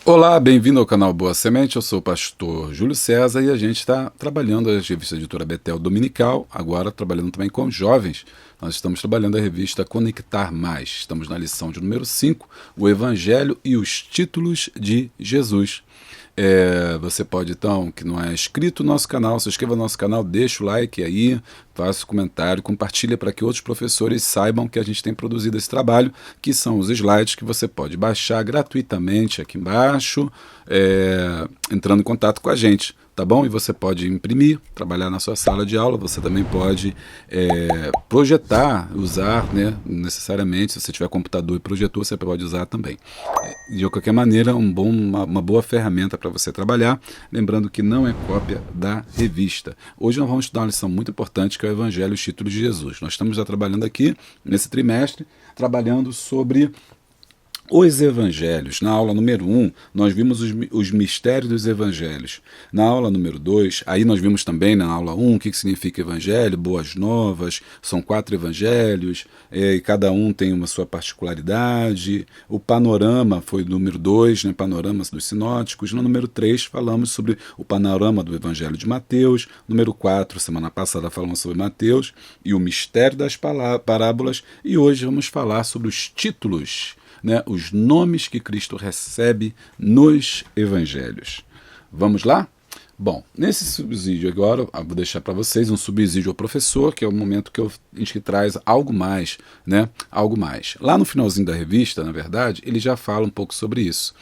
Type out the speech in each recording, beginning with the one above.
Olá, bem-vindo ao canal Boa Semente, eu sou o pastor Júlio César e a gente está trabalhando a revista Editora Betel Dominical, agora trabalhando também com jovens. Nós estamos trabalhando a revista Conectar Mais, estamos na lição de número 5, o Evangelho e os títulos de Jesus. Você pode então, que não é inscrito no nosso canal, se inscreva no nosso canal, deixa o like aí, faça o comentário, compartilha para que outros professores saibam que a gente tem produzido esse trabalho, que são os slides que você pode baixar gratuitamente aqui embaixo, entrando em contato com a gente, tá bom? E você pode imprimir, trabalhar na sua sala de aula, você também pode projetar, usar, né, necessariamente, se você tiver computador e projetor, você pode usar também. De qualquer maneira, uma boa ferramenta para você trabalhar, lembrando que não é cópia da revista. Hoje nós vamos estudar uma lição muito importante, que é o Evangelho e os títulos de Jesus. Nós estamos já trabalhando aqui, nesse trimestre, trabalhando sobre os evangelhos. Na aula número 1, nós vimos os mistérios dos evangelhos. Na aula número 2, aí nós vimos também na aula 1 o que significa evangelho, boas novas, são 4 evangelhos, e cada um tem uma sua particularidade. O panorama foi o número 2, né, panorama dos sinóticos. No número 3, falamos sobre o panorama do evangelho de Mateus. Número 4, semana passada falamos sobre Mateus e o mistério das parábolas. E hoje vamos falar sobre os títulos, né, os nomes que Cristo recebe nos evangelhos. Vamos lá? Bom, nesse subsídio agora, eu vou deixar para vocês um subsídio ao professor, que é o momento que a gente traz algo mais, né? Algo mais. Lá no finalzinho da revista, na verdade, ele já fala um pouco sobre isso.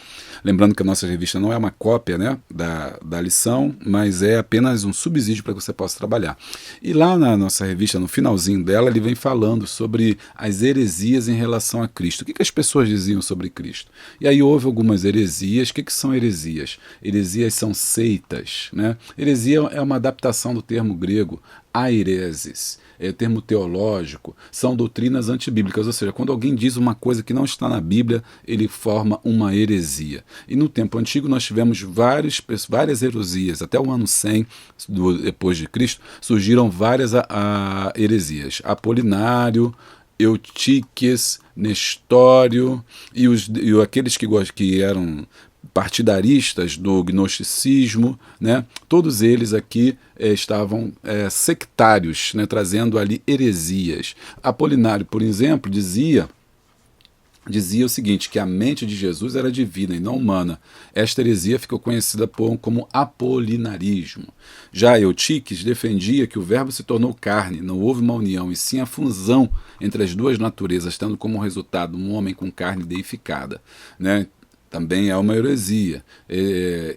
Lembrando que a nossa revista não é uma cópia, né, da lição, mas é apenas um subsídio para que você possa trabalhar. E lá na nossa revista, no finalzinho dela, ele vem falando sobre as heresias em relação a Cristo. O que as pessoas diziam sobre Cristo? E aí houve algumas heresias. O que são heresias? Heresias são seitas, né? Heresia é uma adaptação do termo grego aireses, é termo teológico, são doutrinas antibíblicas, ou seja, quando alguém diz uma coisa que não está na Bíblia, ele forma uma heresia. E no tempo antigo nós tivemos várias heresias, até o ano 100 depois de Cristo, surgiram várias heresias. Apolinário, Eutiques, Nestório e aqueles que eram partidaristas do gnosticismo, né? Todos eles aqui estavam sectários, né? Trazendo ali heresias. Apolinário, por exemplo, dizia o seguinte, que a mente de Jesus era divina e não humana. Esta heresia ficou conhecida como apolinarismo. Já Eutiques defendia que o verbo se tornou carne, não houve uma união, e sim a fusão entre as duas naturezas, tendo como resultado um homem com carne deificada, né? Também é uma heresia.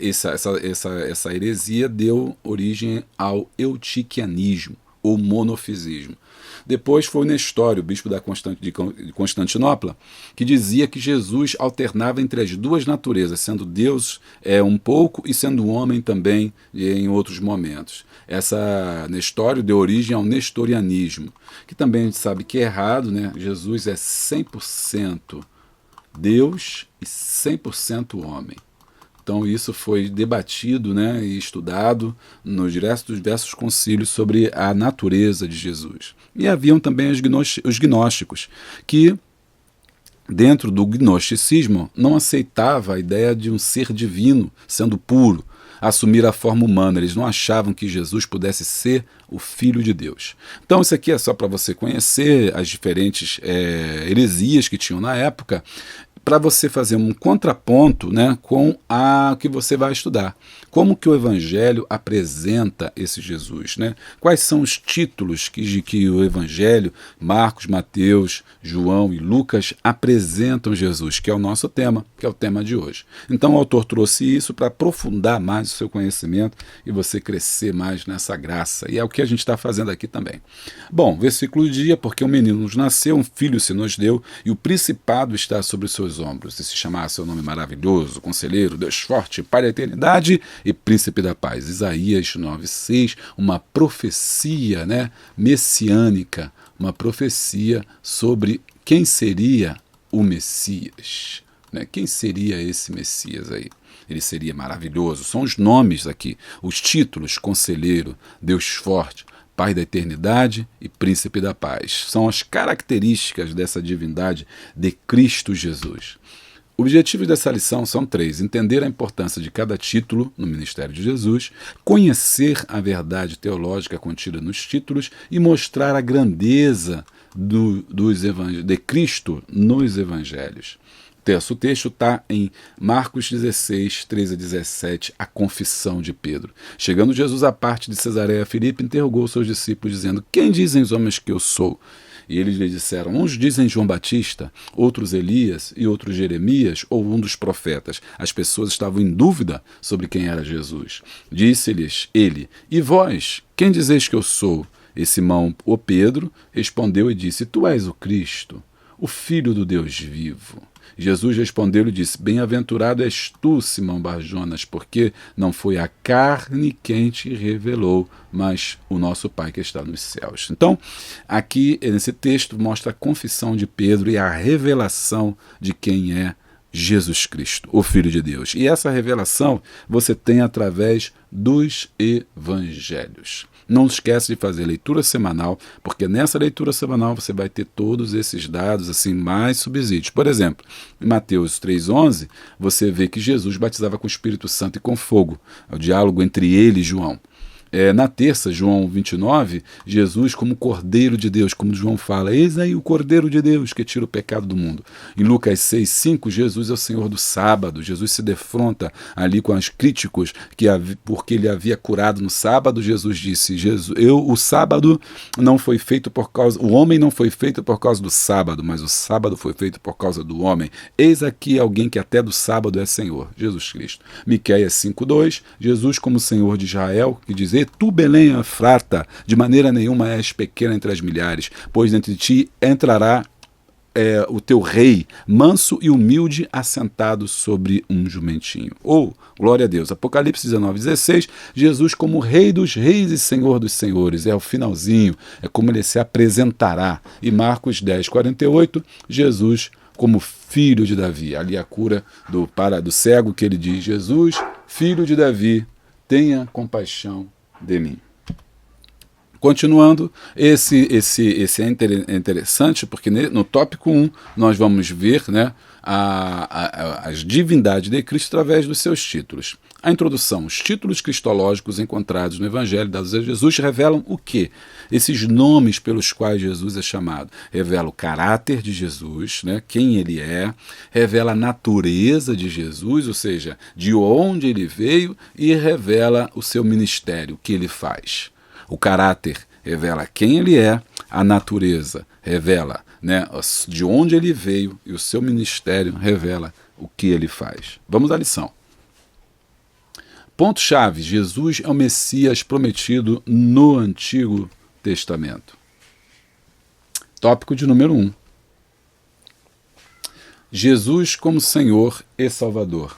Essa heresia deu origem ao eutiquianismo, ou monofisismo. Depois foi o Nestório, bispo de Constantinopla, que dizia que Jesus alternava entre as duas naturezas, sendo Deus um pouco e sendo homem também em outros momentos. Nestório deu origem ao nestorianismo, que também a gente sabe que é errado, né? Jesus é 100% Deus e 100% homem. Então isso foi debatido, né, e estudado nos diversos concílios sobre a natureza de Jesus. E haviam também os gnósticos, que dentro do gnosticismo não aceitava a ideia de um ser divino sendo puro, assumir a forma humana. Eles não achavam que Jesus pudesse ser o Filho de Deus. Então isso aqui é só para você conhecer as diferentes heresias que tinham na época, para você fazer um contraponto, né, com a que você vai estudar. Como que o Evangelho apresenta esse Jesus, né? Quais são os títulos que o Evangelho, Marcos, Mateus, João e Lucas apresentam Jesus, que é o nosso tema, que é o tema de hoje. Então o autor trouxe isso para aprofundar mais o seu conhecimento e você crescer mais nessa graça. E é o que a gente está fazendo aqui também. Bom, versículo do dia, porque um menino nos nasceu, um filho se nos deu, e o principado está sobre os seus ombros, e se chamar seu nome maravilhoso, conselheiro, Deus forte, Pai da eternidade e príncipe da paz. Isaías 9:6, uma profecia, né, messiânica, uma profecia sobre quem seria o Messias, né? Quem seria esse Messias aí? Ele seria maravilhoso. São os nomes aqui, os títulos: conselheiro, Deus forte, Pai da eternidade e príncipe da paz. São as características dessa divindade de Cristo Jesus. Objetivos dessa lição são três: entender a importância de cada título no ministério de Jesus, conhecer a verdade teológica contida nos títulos e mostrar a grandeza de Cristo nos evangelhos. O texto está em Marcos 16, 13 a 17, a confissão de Pedro. Chegando Jesus à parte de Cesareia Filipe, interrogou seus discípulos, dizendo: quem dizem os homens que eu sou? E eles lhe disseram: uns dizem João Batista, outros Elias e outros Jeremias ou um dos profetas. As pessoas estavam em dúvida sobre quem era Jesus. Disse-lhes ele: e vós, quem dizeis que eu sou? E Simão, o Pedro, respondeu e disse: tu és o Cristo, o Filho do Deus vivo. Jesus respondeu e disse: bem-aventurado és tu, Simão Barjonas, porque não foi a carne quem te revelou, mas o nosso Pai que está nos céus. Então, aqui nesse texto mostra a confissão de Pedro e a revelação de quem é Jesus Cristo, o Filho de Deus. E essa revelação você tem através dos evangelhos. Não esquece de fazer leitura semanal, porque nessa leitura semanal você vai ter todos esses dados assim mais subsídios. Por exemplo, em Mateus 3,11, você vê que Jesus batizava com o Espírito Santo e com fogo. É o diálogo entre ele e João. Na terça, João 29, Jesus como Cordeiro de Deus, como João fala: eis aí o Cordeiro de Deus que tira o pecado do mundo. Em Lucas 6,5, Jesus é o Senhor do sábado. Jesus se defronta ali com os críticos, porque ele havia curado no sábado. Jesus disse: o sábado não foi feito por causa, o homem não foi feito por causa do sábado, mas o sábado foi feito por causa do homem. Eis aqui alguém que até do sábado é Senhor, Jesus Cristo. Miqueias 5,2, Jesus como Senhor de Israel, que diz: tu, Belém Efrata, de maneira nenhuma és pequena entre as milhares, pois entre ti entrará o teu rei, manso e humilde, assentado sobre um jumentinho. Ou, glória a Deus, Apocalipse 19,16, Jesus como Rei dos reis e Senhor dos senhores, é o finalzinho, é como ele se apresentará. E Marcos 10,48, Jesus como filho de Davi, ali a cura do cego, que ele diz: Jesus, filho de Davi, tenha compaixão de mim. Continuando, esse é interessante, porque no tópico 1 nós vamos ver, né, as divindades de Cristo através dos seus títulos. A introdução: os títulos cristológicos encontrados no Evangelho dados a Jesus revelam o quê? Esses nomes pelos quais Jesus é chamado. Revela o caráter de Jesus, né, quem ele é, revela a natureza de Jesus, ou seja, de onde ele veio, e revela o seu ministério, o que ele faz. O caráter revela quem ele é, a natureza revela, né, de onde ele veio, e o seu ministério revela o que ele faz. Vamos à lição. Ponto-chave: Jesus é o Messias prometido no Antigo Testamento. Tópico de número 1. Jesus como Senhor e Salvador.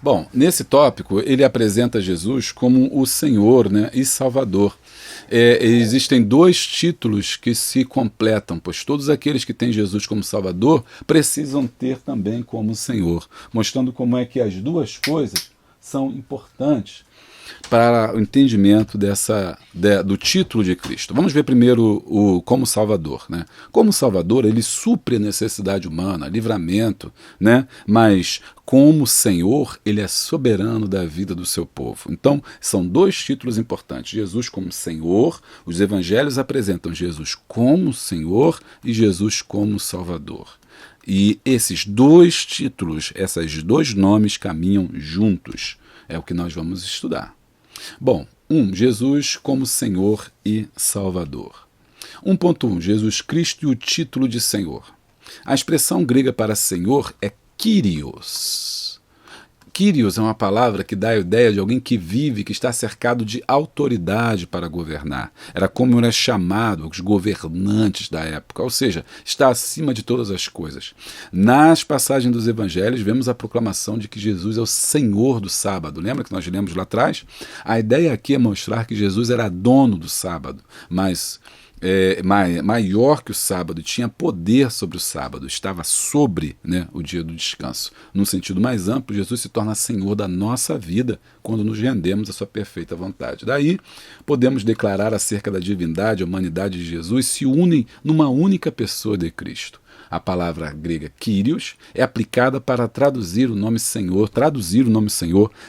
Bom, nesse tópico ele apresenta Jesus como o Senhor, né, e Salvador. Existem dois títulos que se completam, pois todos aqueles que têm Jesus como Salvador precisam ter também como Senhor, mostrando como é que as duas coisas são importantes para o entendimento do título de Cristo. Vamos ver primeiro como Salvador, né? Como Salvador, ele supre a necessidade humana, livramento, né? Mas como Senhor, ele é soberano da vida do seu povo. Então, são dois títulos importantes: Jesus como Senhor. Os evangelhos apresentam Jesus como Senhor e Jesus como Salvador. E esses dois títulos, esses dois nomes caminham juntos. É o que nós vamos estudar. Bom, Jesus como Senhor e Salvador. 1.1. Jesus Cristo e o título de Senhor. A expressão grega para Senhor é Kyrios. Kyrios é uma palavra que dá a ideia de alguém que vive, que está cercado de autoridade para governar. Era como era chamado os governantes da época, ou seja, está acima de todas as coisas. Nas passagens dos evangelhos, vemos a proclamação de que Jesus é o Senhor do sábado. Lembra que nós lemos lá atrás? A ideia aqui é mostrar que Jesus era dono do sábado, mas maior que o sábado, tinha poder sobre o sábado, estava sobre, né, o dia do descanso. Num sentido mais amplo, Jesus se torna Senhor da nossa vida quando nos rendemos à sua perfeita vontade. Daí, podemos declarar acerca da divindade e a humanidade de Jesus se unem numa única pessoa de Cristo. A palavra grega Kyrios é aplicada para traduzir o nome Senhor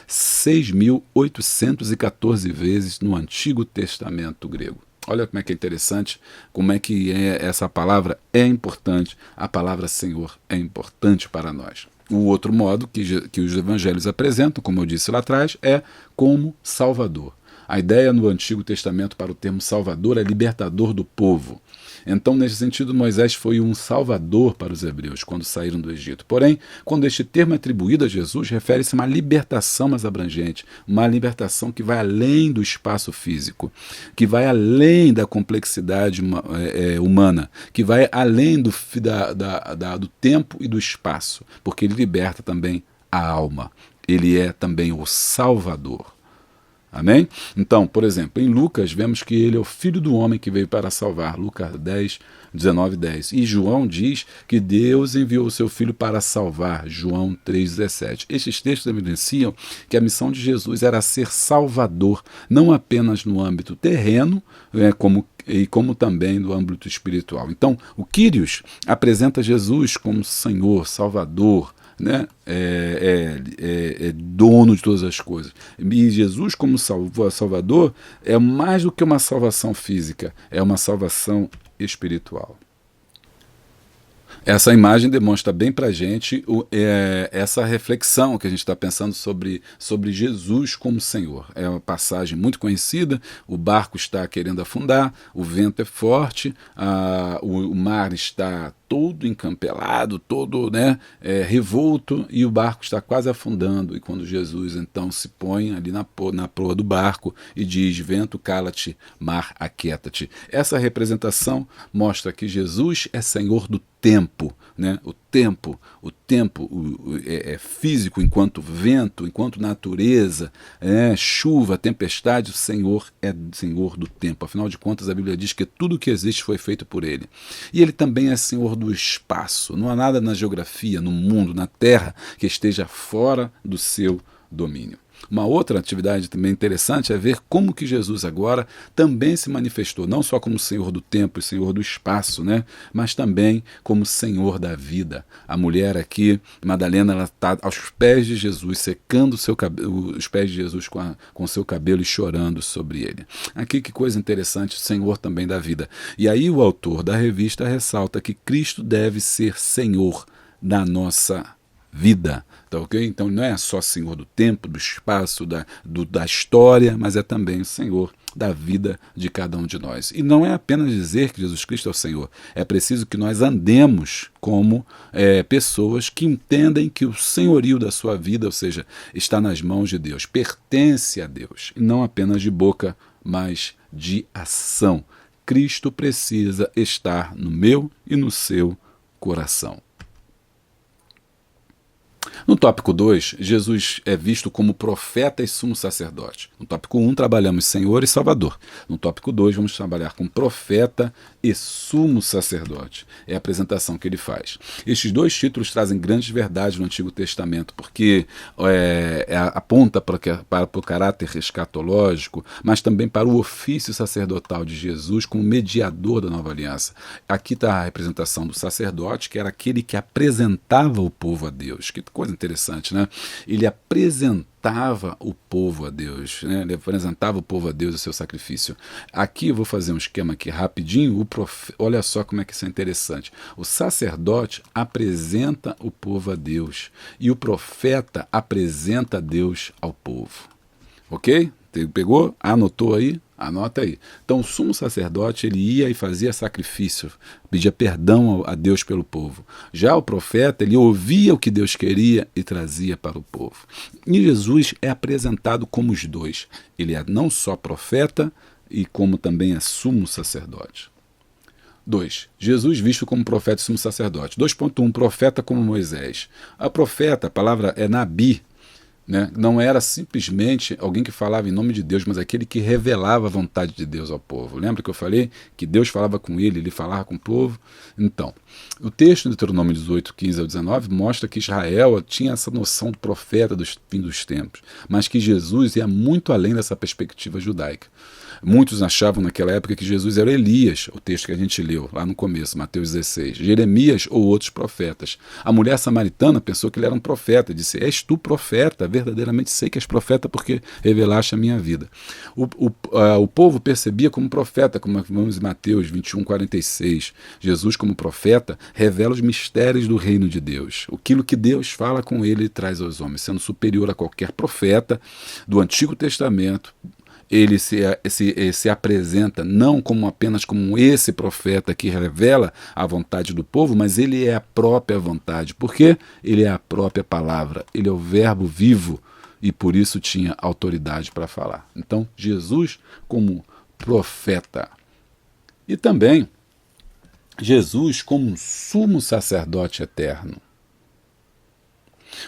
6.814 vezes no Antigo Testamento grego. Olha como é que é interessante, como é que essa palavra é importante, a palavra Senhor é importante para nós. O outro modo que os evangelhos apresentam, como eu disse lá atrás, é como Salvador. A ideia no Antigo Testamento para o termo Salvador é libertador do povo. Então, nesse sentido, Moisés foi um salvador para os hebreus quando saíram do Egito. Porém, quando este termo é atribuído a Jesus, refere-se a uma libertação mais abrangente, uma libertação que vai além do espaço físico, que vai além da complexidade humana, que vai além do tempo e do espaço, porque ele liberta também a alma. Ele é também o Salvador. Amém? Então, por exemplo, em Lucas vemos que ele é o Filho do Homem que veio para salvar, Lucas 10, 19, 10. E João diz que Deus enviou o seu Filho para salvar, João 3, 17. Estes textos evidenciam que a missão de Jesus era ser salvador, não apenas no âmbito terreno, como também no âmbito espiritual. Então, o Kyrios apresenta Jesus como Senhor, Salvador, né? Dono de todas as coisas. E Jesus como Salvador é mais do que uma salvação física, é uma salvação espiritual. Essa imagem demonstra bem para a gente essa reflexão que a gente está pensando sobre Jesus como Senhor. É uma passagem muito conhecida, o barco está querendo afundar, o vento é forte, o mar está todo encampelado, todo revolto, e o barco está quase afundando. E quando Jesus então se põe ali na proa do barco e diz: vento, cala-te, mar, aquieta-te. Essa representação mostra que Jesus é Senhor do tempo, né? O tempo é físico enquanto vento, enquanto natureza, chuva, tempestade. O Senhor é Senhor do tempo. Afinal de contas, a Bíblia diz que tudo que existe foi feito por Ele. E Ele também é Senhor do espaço. Não há nada na geografia, no mundo, na terra, que esteja fora do seu domínio. Uma outra atividade também interessante é ver como que Jesus agora também se manifestou, não só como Senhor do tempo e Senhor do espaço, mas também como Senhor da vida. A mulher aqui, Madalena, ela está aos pés de Jesus, secando os pés de Jesus com seu cabelo e chorando sobre ele. Aqui que coisa interessante, Senhor também da vida. E aí o autor da revista ressalta que Cristo deve ser Senhor da nossa vida. Tá, okay? Então não é só Senhor do tempo, do espaço, da história, mas é também o Senhor da vida de cada um de nós. E não é apenas dizer que Jesus Cristo é o Senhor, é preciso que nós andemos como pessoas que entendem que o senhorio da sua vida, ou seja, está nas mãos de Deus, pertence a Deus, e não apenas de boca, mas de ação. Cristo precisa estar no meu e no seu coração. No tópico 2, Jesus é visto como profeta e sumo sacerdote. No tópico 1, trabalhamos Senhor e Salvador. No tópico 2, vamos trabalhar com profeta e sumo sacerdote. É a apresentação que ele faz. Estes dois títulos trazem grandes verdades no Antigo Testamento, porque aponta para o caráter escatológico, mas também para o ofício sacerdotal de Jesus como mediador da nova aliança. Aqui está a representação do sacerdote, que era aquele que apresentava o povo a Deus. Que coisa interessante, né? Ele apresentava o povo a Deus, né? Ele apresentava o povo a Deus e o seu sacrifício. Aqui eu vou fazer um esquema aqui rapidinho. Olha só como é que isso é interessante. O sacerdote apresenta o povo a Deus e o profeta apresenta Deus ao povo. Ok? Pegou? Anotou aí? Anota aí. Então o sumo sacerdote, ele ia e fazia sacrifício, pedia perdão a Deus pelo povo. Já o profeta, ele ouvia o que Deus queria e trazia para o povo. E Jesus é apresentado como os dois. Ele é não só profeta e como também é sumo sacerdote. 2. Jesus visto como profeta e sumo sacerdote. 2.1. Profeta como Moisés. A profeta, a palavra é nabi, né? Não era simplesmente alguém que falava em nome de Deus, mas aquele que revelava a vontade de Deus ao povo. Lembra que eu falei que Deus falava com ele falava com o povo? Então, o texto de Deuteronômio 18, 15 ao 19 mostra que Israel tinha essa noção do profeta dos fim dos tempos, mas que Jesus ia muito além dessa perspectiva judaica. Muitos achavam naquela época que Jesus era Elias, o texto que a gente leu lá no começo, Mateus 16, Jeremias ou outros profetas. A mulher samaritana pensou que ele era um profeta, disse: és tu profeta, verdadeiramente sei que és profeta porque revelaste a minha vida. O povo percebia como profeta, como vemos em Mateus 21, 46. Jesus, como profeta, revela os mistérios do reino de Deus. Aquilo que Deus fala com ele traz aos homens, sendo superior a qualquer profeta do Antigo Testamento. Ele se apresenta não como apenas como esse profeta que revela a vontade do povo, mas ele é a própria vontade. Por quê? Ele é a própria palavra, ele é o verbo vivo e por isso tinha autoridade para falar. Então, Jesus como profeta. E também Jesus como um sumo sacerdote eterno.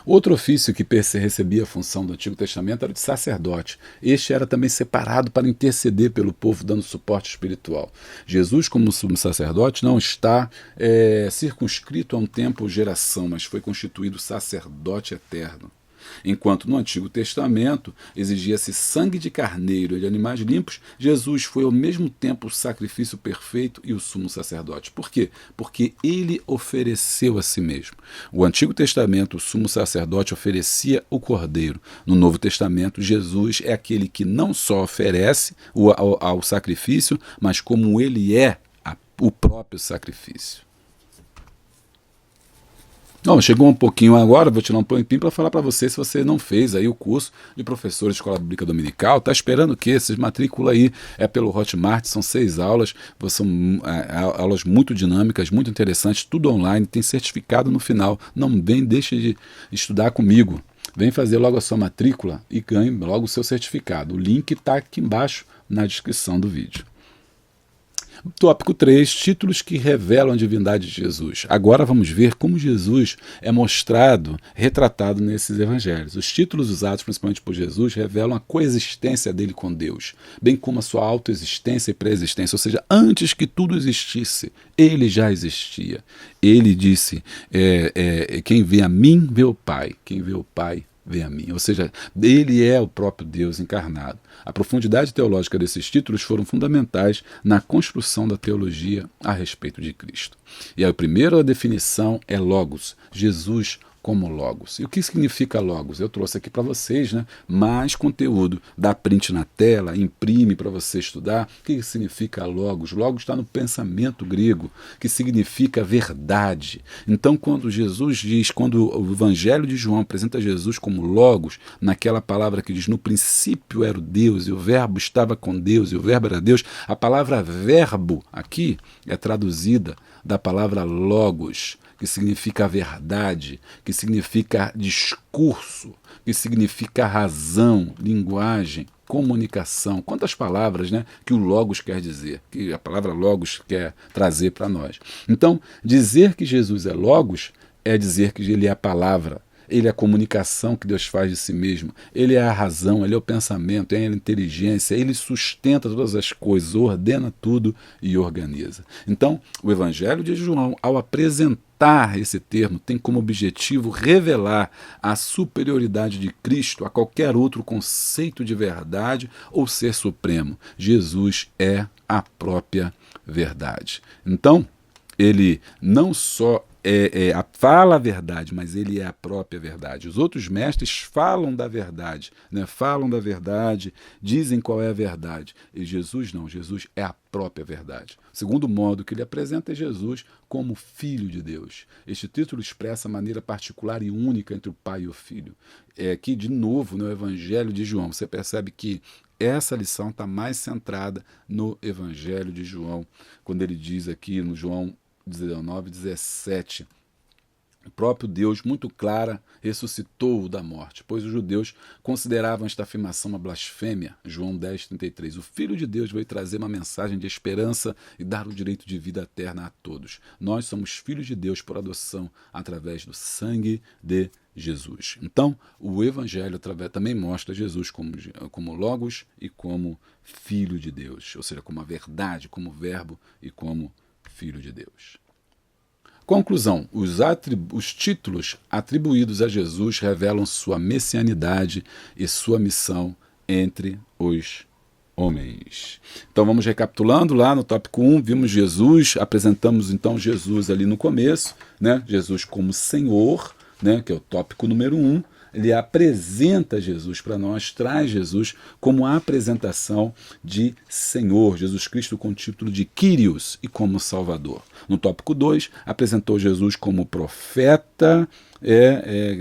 Outro ofício que recebia a função do Antigo Testamento era o de sacerdote. Este era também separado para interceder pelo povo, dando suporte espiritual. Jesus, como sumo sacerdote, não está circunscrito a um tempo ou geração, mas foi constituído sacerdote eterno. Enquanto no Antigo Testamento exigia-se sangue de carneiro e de animais limpos, Jesus foi ao mesmo tempo o sacrifício perfeito e o sumo sacerdote. Por quê? Porque ele ofereceu a si mesmo. O Antigo Testamento, o sumo sacerdote oferecia o cordeiro. No Novo Testamento, Jesus é aquele que não só oferece ao sacrifício, mas como ele é o próprio sacrifício. Não, chegou um pouquinho agora, vou tirar um pouquinho para falar para você, se você não fez aí o curso de professor de Escola Bíblica Dominical, tá esperando o quê? Se matricula aí, é pelo Hotmart, são 6 aulas, são aulas muito dinâmicas, muito interessantes, tudo online, tem certificado no final. Não deixe de estudar comigo. Vem fazer logo a sua matrícula e ganhe logo o seu certificado. O link está aqui embaixo na descrição do vídeo. Tópico 3, títulos que revelam a divindade de Jesus. Agora vamos ver como Jesus é mostrado, retratado nesses evangelhos. Os títulos usados principalmente por Jesus revelam a coexistência dele com Deus, bem como a sua autoexistência e pré-existência, ou seja, antes que tudo existisse, ele já existia. Ele disse, quem vê a mim, vê o Pai, quem vê o Pai, vê a mim. Ou seja, ele é o próprio Deus encarnado. A profundidade teológica desses títulos foram fundamentais na construção da teologia a respeito de Cristo. E a primeira definição é Logos, Jesus como Logos. E o que significa Logos? Eu trouxe aqui para vocês, né, mais conteúdo. Dá print na tela, imprime para você estudar. O que significa Logos? Logos está no pensamento grego, que significa verdade. Então, quando Jesus diz, quando o Evangelho de João apresenta Jesus como Logos, naquela palavra que diz, no princípio era o Deus, e o verbo estava com Deus, e o verbo era Deus, a palavra verbo aqui é traduzida da palavra Logos, que significa verdade, que significa discurso, que significa razão, linguagem, comunicação. Quantas palavras, né, que o Logos quer dizer, que a palavra Logos quer trazer para nós. Então, dizer que Jesus é Logos é dizer que ele é a palavra, ele é a comunicação que Deus faz de si mesmo, ele é a razão, ele é o pensamento, ele é a inteligência, ele sustenta todas as coisas, ordena tudo e organiza. Então, o Evangelho de João, ao apresentar esse termo, tem como objetivo revelar a superioridade de Cristo a qualquer outro conceito de verdade ou ser supremo. Jesus é a própria verdade. Então, ele não só fala a verdade, mas ele é a própria verdade. Os outros mestres falam da verdade, né? Falam da verdade, dizem qual é a verdade. E Jesus não, Jesus é a própria verdade. O segundo modo que ele apresenta é Jesus como Filho de Deus. Este título expressa a maneira particular e única entre o Pai e o Filho. Aqui, de novo, no Evangelho de João, você percebe que essa lição está mais centrada no Evangelho de João, quando ele diz aqui no João 19, 17, o próprio Deus, muito clara, ressuscitou-o da morte, pois os judeus consideravam esta afirmação uma blasfêmia. João 10, 33. O Filho de Deus veio trazer uma mensagem de esperança e dar o direito de vida eterna a todos. Nós somos filhos de Deus por adoção através do sangue de Jesus. Então, o Evangelho também mostra Jesus como Logos e como Filho de Deus, ou seja, como a verdade, como Verbo e como Filho de Deus. Conclusão: os títulos atribuídos a Jesus revelam sua messianidade e sua missão entre os homens. Então vamos recapitulando lá no tópico 1, vimos Jesus, apresentamos então Jesus ali no começo, né? Jesus como Senhor, né? Que é o tópico número 1. Ele apresenta Jesus para nós, traz Jesus como a apresentação de Senhor, Jesus Cristo com o título de Kyrios e como Salvador. No tópico 2, apresentou Jesus como profeta,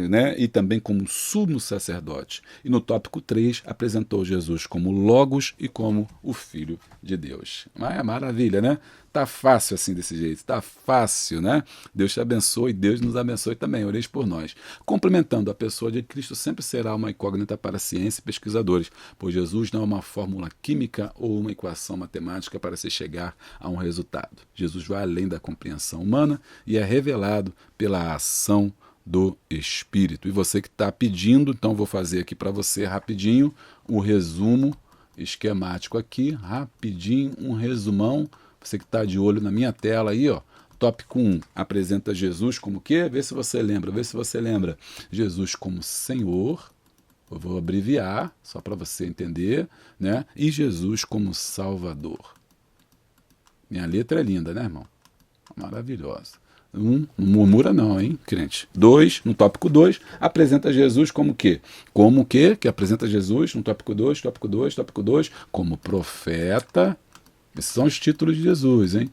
né, e também como sumo sacerdote. E no tópico 3, apresentou Jesus como Logos e como o Filho de Deus. Mas é maravilha, né? Tá fácil assim desse jeito, tá fácil, né? Deus te abençoe, Deus nos abençoe também, oreis por nós. Complementando, a pessoa de Cristo sempre será uma incógnita para a ciência e pesquisadores, pois Jesus não é uma fórmula química ou uma equação matemática para se chegar a um resultado. Jesus vai além da compreensão humana e é revelado pela ação do Espírito. E você que está pedindo, então vou fazer aqui para você rapidinho o resumo esquemático aqui, rapidinho, um resumão. Você que está de olho na minha tela aí, ó. Tópico 1, apresenta Jesus como o quê? Vê se você lembra. Jesus como Senhor, eu vou abreviar, só para você entender, né? E Jesus como Salvador. Minha letra é linda, né, irmão? Maravilhosa. Não murmura não, hein, crente. 2, no tópico 2, apresenta Jesus como o quê? Como o quê? Que apresenta Jesus no tópico 2, como profeta. Esses são os títulos de Jesus, hein?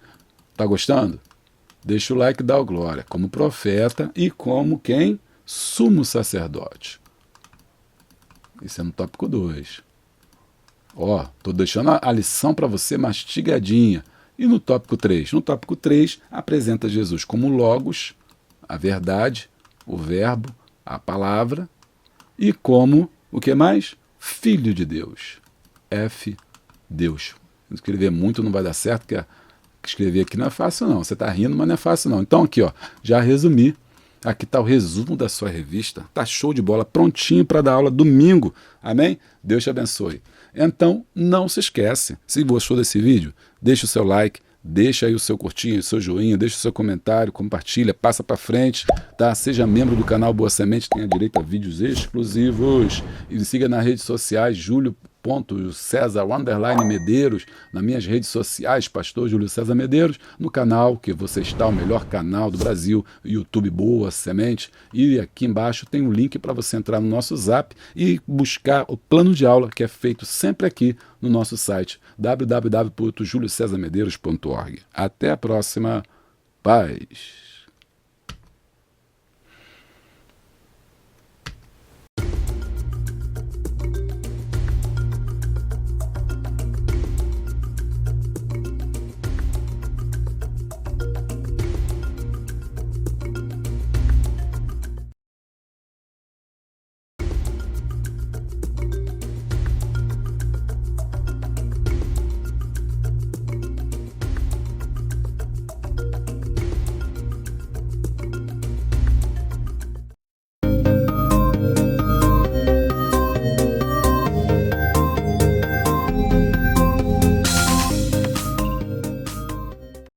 Tá gostando? Deixa o like e dá o glória. Como profeta e como quem? Sumo sacerdote. Isso é no tópico 2. Ó, tô deixando a lição para você mastigadinha. E no tópico 3? No tópico 3, apresenta Jesus como Logos, a verdade, o verbo, a palavra, e como, o que mais? Filho de Deus. F, Deus. Escrever muito não vai dar certo, porque escrever aqui não é fácil não. Você está rindo, mas não é fácil não. Então aqui, ó, já resumi. Aqui está o resumo da sua revista. Tá show de bola, prontinho para dar aula domingo. Amém? Deus te abençoe. Então, não se esquece, se gostou desse vídeo, deixa o seu like, deixa aí o seu curtinho, o seu joinha, deixa o seu comentário, compartilha, passa para frente, tá? Seja membro do canal Boa Semente, tenha direito a vídeos exclusivos. E siga nas redes sociais, Júlio.César_Medeiros, nas minhas redes sociais, Pastor Júlio César Medeiros, no canal que você está, o melhor canal do Brasil, YouTube Boa Semente. E aqui embaixo tem um link para você entrar no nosso Zap e buscar o plano de aula que é feito sempre aqui no nosso site, www.juliocesarmedeiros.org. Até a próxima. Paz.